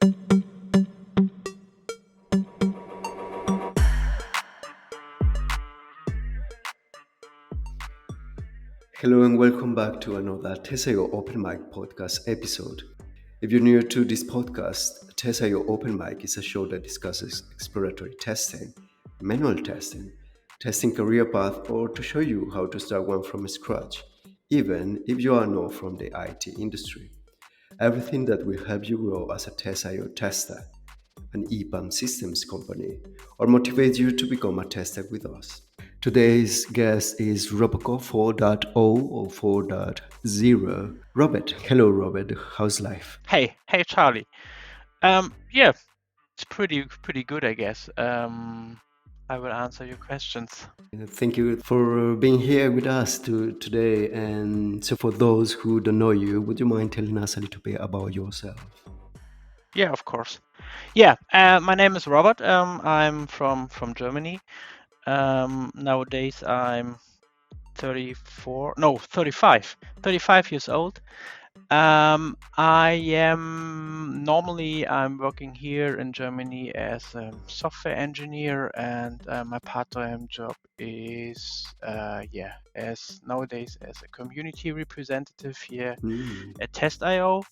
Hello and welcome back to another Teseo Open Mic podcast episode. If you're new to this podcast, Teseo Open Mic is a show that discusses exploratory testing, manual testing, testing career path, or to show you how to start one from scratch, even if you are not from the IT industry. Everything that will help you grow as a Teseo tester, an EPAM systems company, or motivate you to become a tester with us. Today's guest is Robocop 4.0 or 4.0. Robert. Hello, Robert. How's life? Hey, Charlie. Yeah, it's pretty good, I guess. I will answer your questions. Thank you for being here with us today. And so, for those who don't know you, would you mind telling us a little bit about yourself? Yeah, of course. Yeah, my name is Robert. I'm from Germany. Nowadays I'm 34, no, 35 years old. I'm working here in Germany as a software engineer, and my part-time job is as nowadays as a community representative here Mm, at Test.io.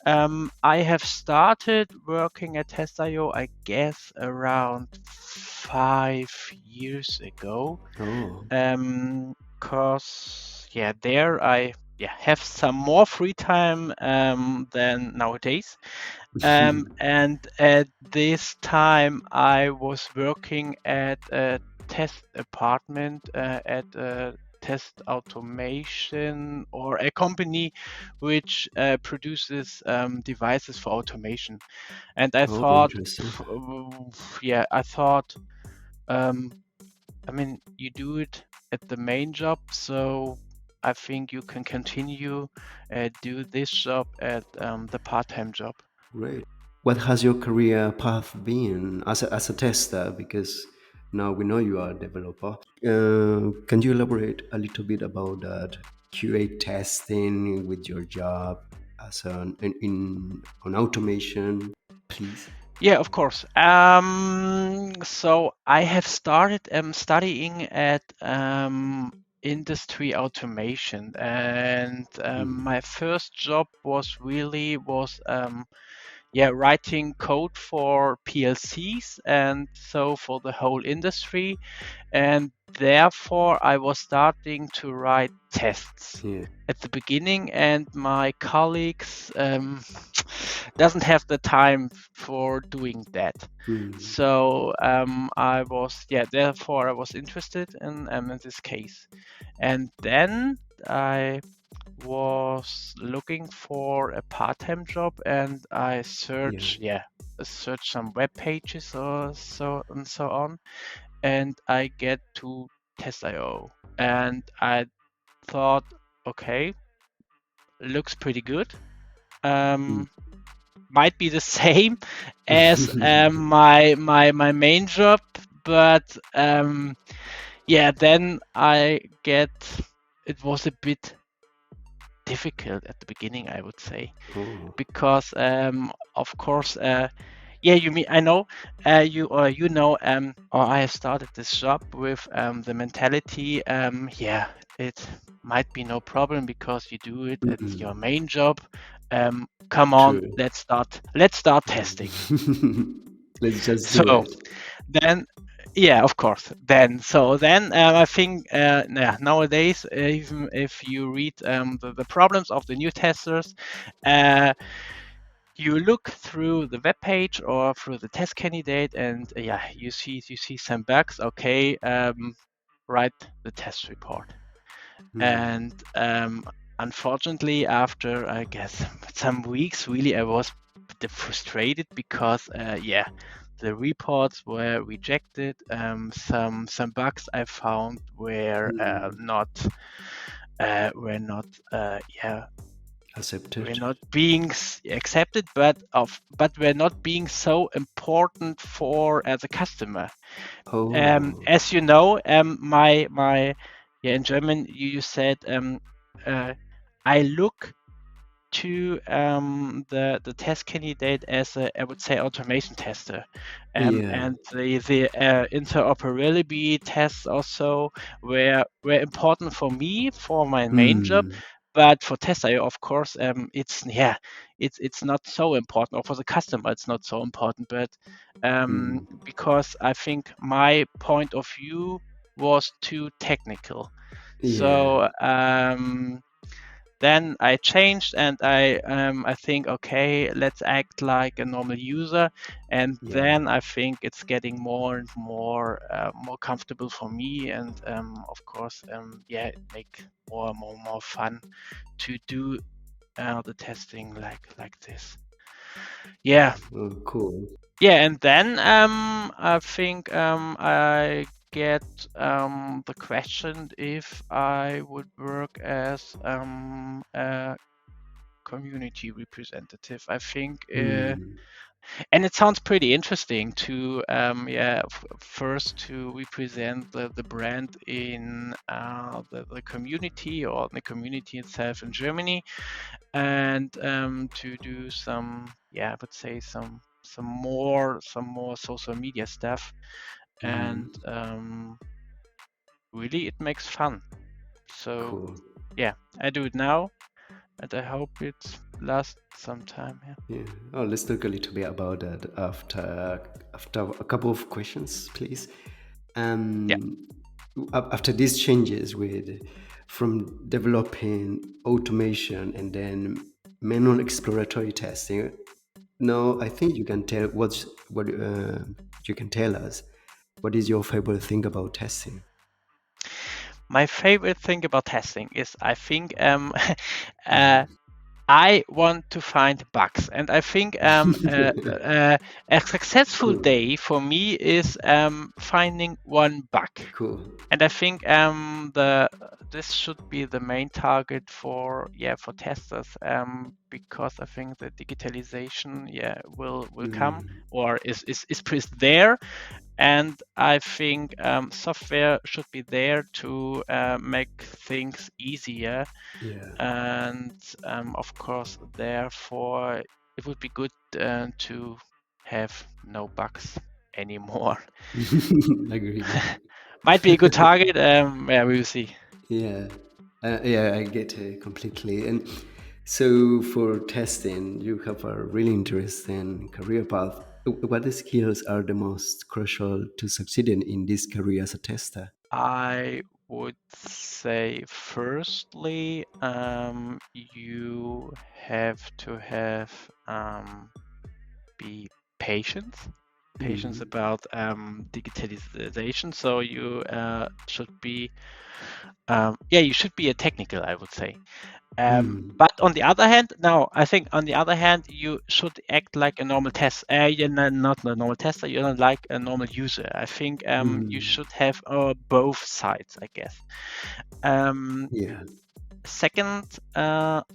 I have started working at Test.io, I guess, around 5 years ago. oh, Cause there I have some more free time than nowadays. And at this time I was working at a test apartment at a test automation or a company which produces devices for automation. And I oh, thought, interesting. I thought, um, I mean, you do it at the main job, so I think you can continue do this job at the part-time job. Great. What has your career path been as a tester? Because now we know you are a developer. Can you elaborate a little bit about that QA testing with your job as on automation, please? Yeah, of course. So I have started studying at industry automation, and Mm. my first job was writing code for PLCs and so for the whole industry. And therefore I was starting to write tests Yeah. at the beginning, and my colleagues doesn't have the time for doing that. Mm. So therefore I was interested in this case. And then I was looking for a part-time job, and I Yeah. searched some web pages or so and so on, and I get to Test.io, and I thought, okay, looks pretty good. Mm. Might be the same as my main job, but then I get it was a bit difficult at the beginning, I would say, Oh. because of course you mean I know you know or I have started this job with the mentality it might be no problem because you do it at your Mm. main job. Come on, True. let's start testing. Let's just do So it. then of course, then I think nowadays, even if you read the problems of the new testers, uh, you look through the web page or through the test candidate, and you see some bugs. Okay, write the test report. Mm. And unfortunately, after I guess some weeks, really I was frustrated because the reports were rejected. Some bugs I found Mm. were not were Accepted. not being accepted, but were not being so important for the customer. Oh. As you know, my in German you said, uh, I look to the test candidate as a, I would say, automation tester, Yeah. and the interoperability tests also were important for me for my main job. Mm. But for test.io, of course, it's not so important, or for the customer, it's not so important. But Mm. because I think my point of view was too technical, Yeah. so then I changed, and I think, okay, let's act like a normal user, and Yeah. then I think it's getting more and more comfortable for me, and of course, yeah, it make more fun to do the testing like this. Yeah, Oh, cool. yeah, and then I think I get the question if I would work as a community representative. I think, Mm. and it sounds pretty interesting to, yeah, first to represent the brand in the community, or the community itself in Germany, and to do some, yeah, I would say some more social media stuff, and Mm. really it makes fun. So Cool. yeah, I do it now, and I hope it lasts some time. Yeah. Yeah. Oh, let's talk a little bit about that after a couple of questions, please. Yeah. After these changes with from developing automation and then manual exploratory testing, now I think you can tell what you can tell us. What is your favorite thing about testing? My favorite thing about testing is, I think, uh, Mm. I want to find bugs, and I think a successful Cool. day for me is finding one bug. Cool. And I think the this should be the main target for, yeah, for testers, because I think the digitalization, yeah, will come, Mm. or is there, and I think software should be there to make things easier, Yeah. and of course, therefore, it would be good to have no bugs anymore. Agreed. Might be a good target. Yeah, we will see. Yeah, yeah, I get it completely. And so, for testing, you have a really interesting career path. What skills are the most crucial to succeeding in this career as a tester? I would say, firstly, you have to have be patient, patience Mm. about digitalization. So you should be, yeah, you should be a technical, I would say. Mm. But on the other hand, no, I think on the other hand, you should act like a normal test. You're not a normal tester. You're not like a normal user. I think you Mm. should have both sides, I guess. Um, Yeah. Second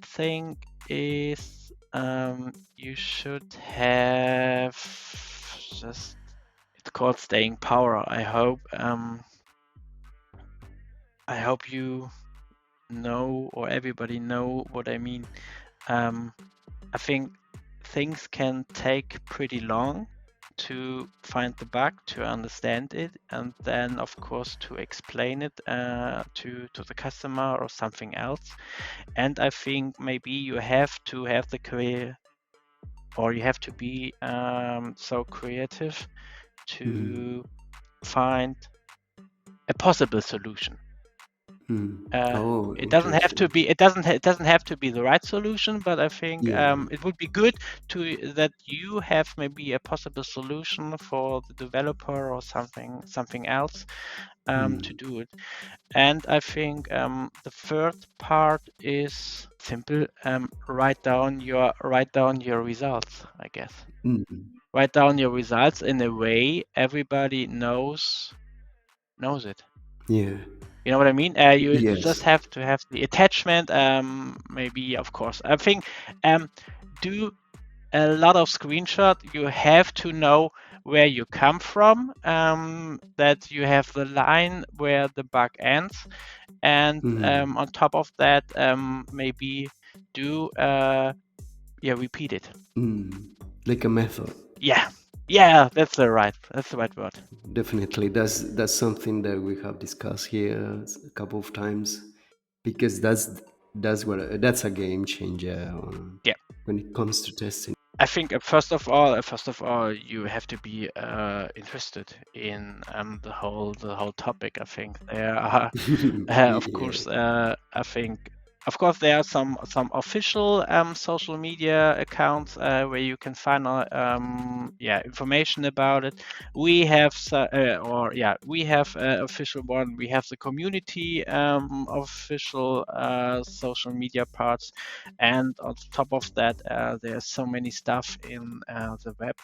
thing is, you should have just, it's called staying power. I hope you know, or everybody know what I mean. I think things can take pretty long to find the bug, to understand it, and then of course to explain it to the customer or something else. And I think maybe you have to have the career, or you have to be so creative Mm. to find a possible solution. Mm. Oh, It doesn't have to interesting. be. It doesn't have to be the right solution, but I think Yeah. it would be good to that you have maybe a possible solution for the developer or something else to Mm. do it. And I think the third part is simple. Write down your results, I guess. Mm. Write down your results in a way everybody knows it. Yeah. You know what I mean? You just Yes. have to have the attachment. Maybe, of course. I think do a lot of screenshot. You have to know where you come from. That you have the line where the bug ends, and Mm. on top of that, maybe do, repeat it. Like a method. Yeah, that's the right word. Definitely, that's something that we have discussed here a couple of times, because that's a game changer Yeah. when it comes to testing. I think first of all, you have to be interested in the whole topic. I think there are, of Yeah. course, of course, there are some official social media accounts where you can find information about it. We have we have official one. We have the community official social media parts, and on top of that, there's so many stuff in the web.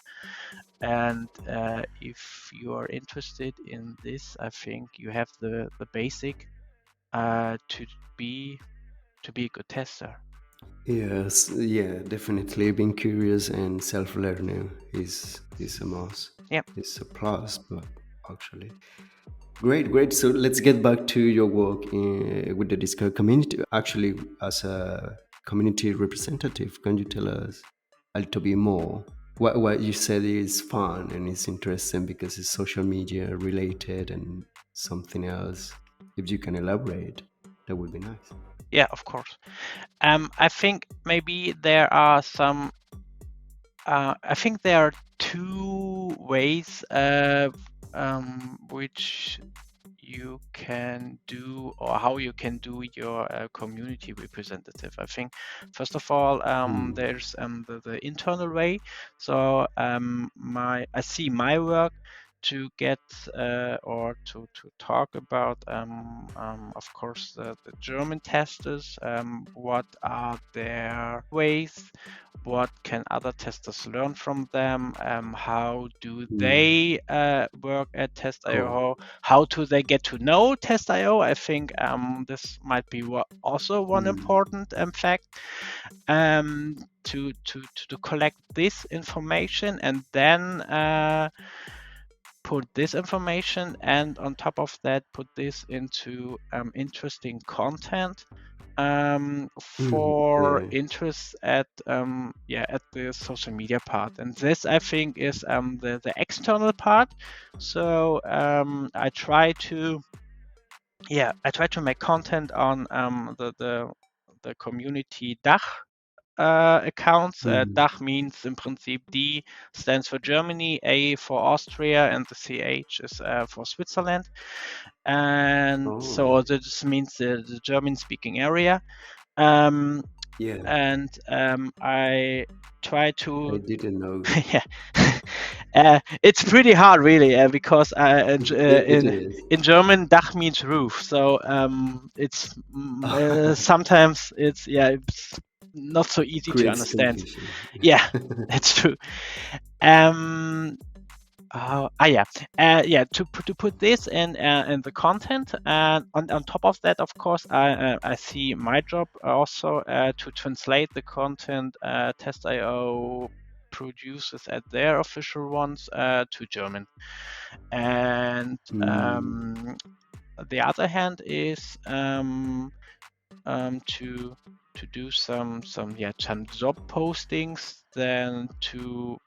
And if you are interested in this, I think you have the basic to be a good tester. Yes, yeah, definitely. Being curious and self-learning is a must. Yeah, It's a plus, but actually, great, great. So let's get back to your work with the Discord community. Actually, as a community representative, can you tell us a little bit more? What you said is fun and it's interesting because it's social media related and something else. If you can elaborate, that would be nice. yeah, of course. I think maybe there are some. I think there are two ways which you can do, or how you can do your community representative. I think first of all, there's the internal way. So I see my work to get or to talk about, of course, the German testers. What are their ways? What can other testers learn from them? How do Mm. they work at Oh. Test.io? How do they get to know Test.io? I think this might be also one Mm. important fact, to collect this information, and then put this information, and on top of that, put this into interesting content Mm. for Yeah. interests at at the social media part. And this, I think, is the external part. So I try to make content on the community Dach accounts. Mm. Dach means in principle, D stands for Germany, A for Austria, and the CH is for Switzerland. And Oh, so this means the German-speaking area. Um, yeah. and I try I to didn't know. yeah. It's pretty hard, really, because It is. in German, Dach means roof. So sometimes it's not so easy to Creates understand. confusion. Yeah, that's true. Um, to put this in the content, and on top of that, of course, I see my job also to translate the content Test.io produces at their official ones to German. And Mm. the other hand is to do some job postings, then to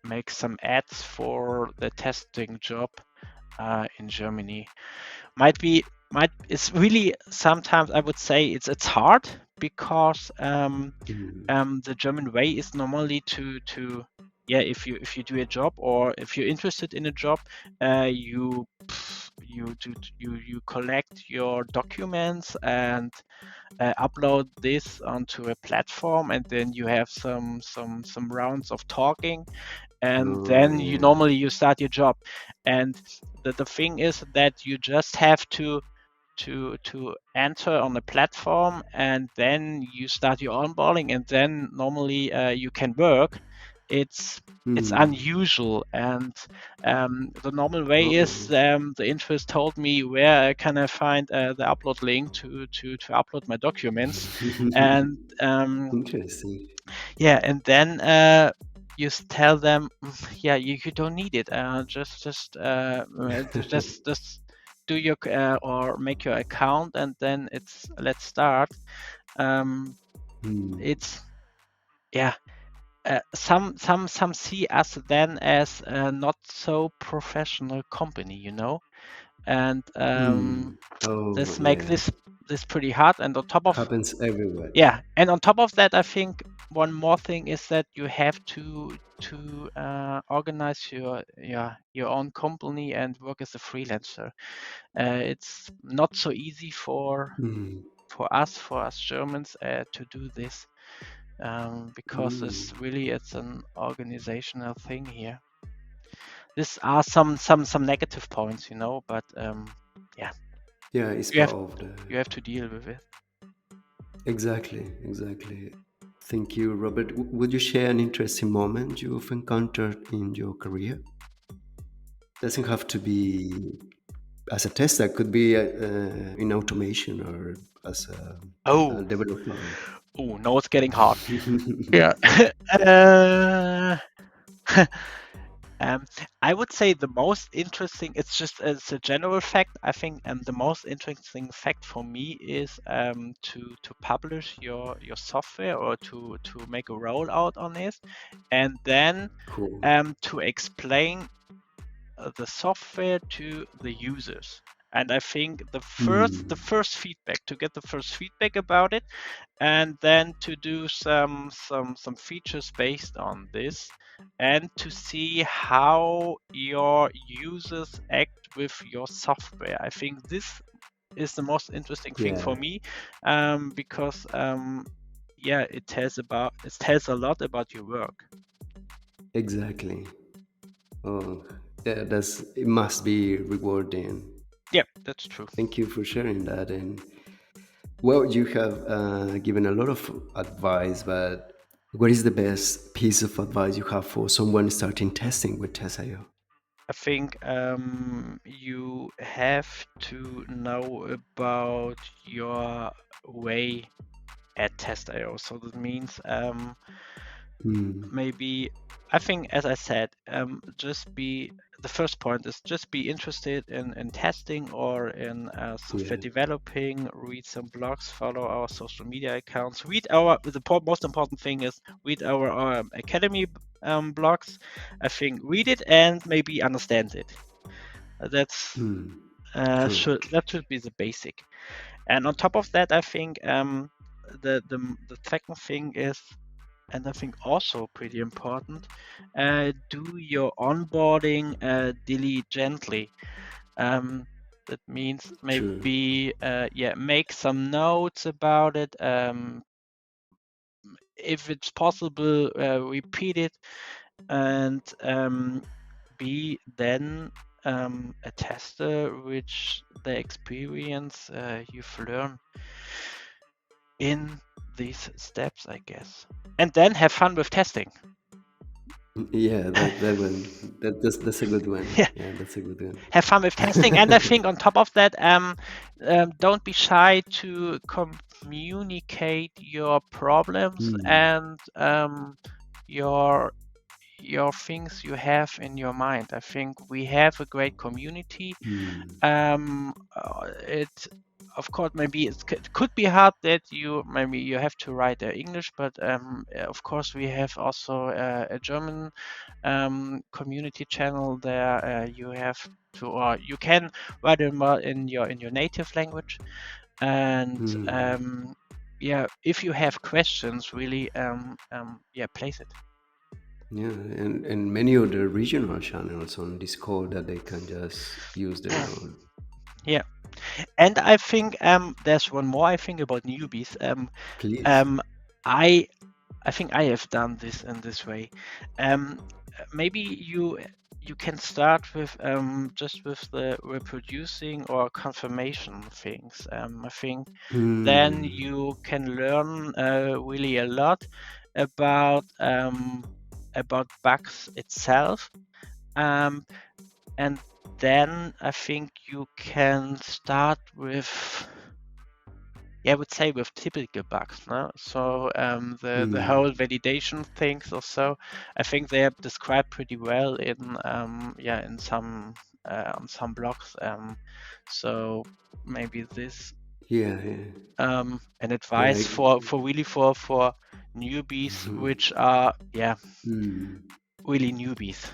make some ads for the testing job in Germany. Might it's really, sometimes I would say it's hard, because Mm. the German way is normally to if you do a job, or if you're interested in a job, you collect your documents and upload this onto a platform, and then you have some rounds of talking, and Oh, then yeah. you start your job. And the thing is that you just have to enter on the platform, and then you start your onboarding, and then normally you can work. It's Mm. unusual, and the normal way is, Oh. the interest told me where can I find the upload link to upload my documents. And Interesting. and then you tell them, yeah, you don't need it. Just do your or make your account, and then it's let's start. Um, it's yeah. Some see us then as a not so professional company, and Hmm. Oh, this make yeah. this pretty hard. And on top of Happens everywhere. yeah, and on top of that, I think one more thing is that you have to organize your own company and work as a freelancer. It's not so easy Hmm. for us Germans to do this, because Hmm. it's an organizational thing here. These are some negative points, but yeah, Yeah, it's you part have of the. you have to deal with it. Exactly, exactly. Thank you, Robert. Would you share an interesting moment you've encountered in your career? Doesn't have to be as a tester, could be in automation or as a Oh, developer. oh, now it's getting hard. Yeah. uh, Um, I would say the most interesting, it's just as a general fact, I think the most interesting fact for me is to publish your software or to make a rollout on this, and then Cool. to explain the software to the users. And I think the Hmm. first feedback, to get the first feedback about it, and then to do some features based on this, and to see how your users act with your software. I think this is the most interesting thing Yeah, for me, because yeah, it tells a lot about your work. exactly. Oh, yeah, it must be rewarding. Yeah, that's true. Thank you for sharing that. And well, you have given a lot of advice, but what is the best piece of advice you have for someone starting testing with TestIO? I think you have to know about your way at test.io. So that means Hmm. maybe, I think, as I said, just be the first point is just be interested in testing or in software Yeah. developing. Read some blogs, follow our social media accounts, most important thing is read our academy blogs. I think read it and maybe understand it. That's Hmm. True. that should be the basic. And on top of that, I think the second thing is, and I think also pretty important, do your onboarding diligently. Um, that means True. maybe make some notes about it. If it's possible, repeat it, and be then a tester which the experience you've learned in these steps, I guess. And then have fun with testing. Yeah, that one. That's a good one. Yeah, Yeah, that's a good one. have fun with testing. And I think on top of that, don't be shy to communicate your problems Hmm. and your things you have in your mind. I think we have a great community. Hmm. It Of course, maybe it could be hard that you have to write English, but of course we have also a German community channel there. You have to, or you can write it in your native language, and Hmm. yeah, if you have questions, really, yeah, place it. Yeah, and many other regional channels on Discord that they can just use their own. Yeah, and I think there's one more. I think about newbies. Please. Um, I I think I have done this in this way. Um, Maybe you can start with just with the reproducing or confirmation things. I think then Hmm. you can learn really a lot about bugs itself. Um, and then I think you can start with, yeah, I would say with typical bugs, no? So the Hmm. whole validation things or so, I think they are described pretty well in in some on some blogs. So maybe this. Yeah, yeah, and yeah. advice for really for newbies which are really newbies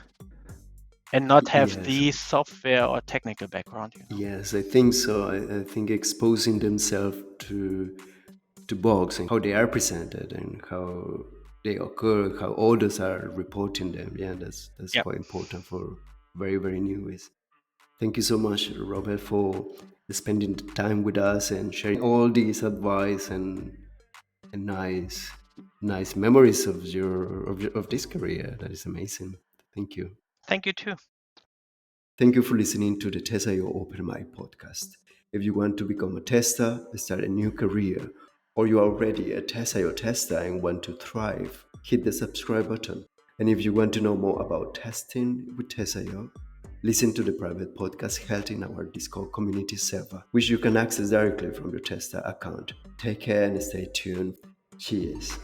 and not have Yes, the software or technical background, yes, I think so. I think exposing themselves to bugs and how they are presented and how they occur, how others are reporting them. Yeah, that's Yeah. quite important for very newbies. Thank you so much, Robert, for spending the time with us and sharing all these advice and nice memories of this career. That is amazing. Thank you. Thank you too. Thank you for listening to the Tessa Your Open Mic podcast. If you want to become a tester, start a new career, or you are already a Tessa Your tester and want to thrive, hit the subscribe button. And if you want to know more about testing with Tessa Your, listen to the private podcast held in our Discord community server, which you can access directly from your tester account. Take care and stay tuned. Cheers.